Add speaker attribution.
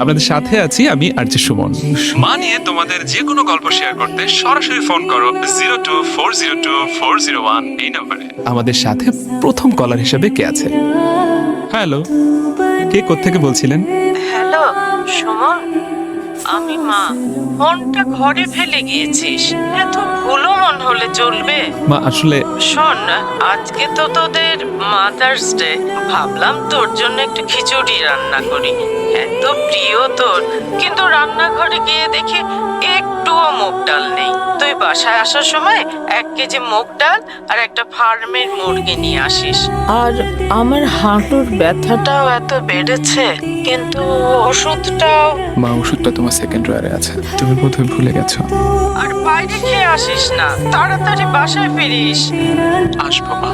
Speaker 1: আপনাদের সাথে আছি আমি আরজে সুমন। মা নিয়ে তোমাদের যে কোনো গল্প শেয়ার করতে সরাসরি ফোন করো 02402401 এই নম্বরে। আমাদের সাথে প্রথম কলার হিসেবে কে আছে? হ্যালো, কে কোত্থেকে বলছিলেন?
Speaker 2: হ্যালো সুমন, আমি মা। ফোনটা ঘরে ফেলে গিয়েছিস, এত ভুলো মন হলে চলবে?
Speaker 1: মা আসলে
Speaker 2: শোন, আজকে তো তোদের মাদার্স ডে, ভাবলাম তোর জন্য একটু খিচুড়ি রান্না করি, এত প্রিয় তোর। কিন্তু রান্নাঘরে গিয়ে দেখি একটুও মুগ ডাল নেই। তুই বাসায় আসার সময় 1 কেজি মুগ ডাল আর একটা ফার্মের মুরগি নিয়ে আসিস। আর আমার হাঁটুর ব্যথাটাও এত বেড়েছে, কিন্তু ওষুধটাও।
Speaker 1: মা, ওষুধটা তোমার সেকেন্ড ড্রয়ারে আছে, তুমি বোধহয় ভুলে গেছো।
Speaker 2: আর বাইরে খেয়ে আসিস না, তাড়াতাড়ি বাসায় ফিরিস।
Speaker 1: আসবো মা।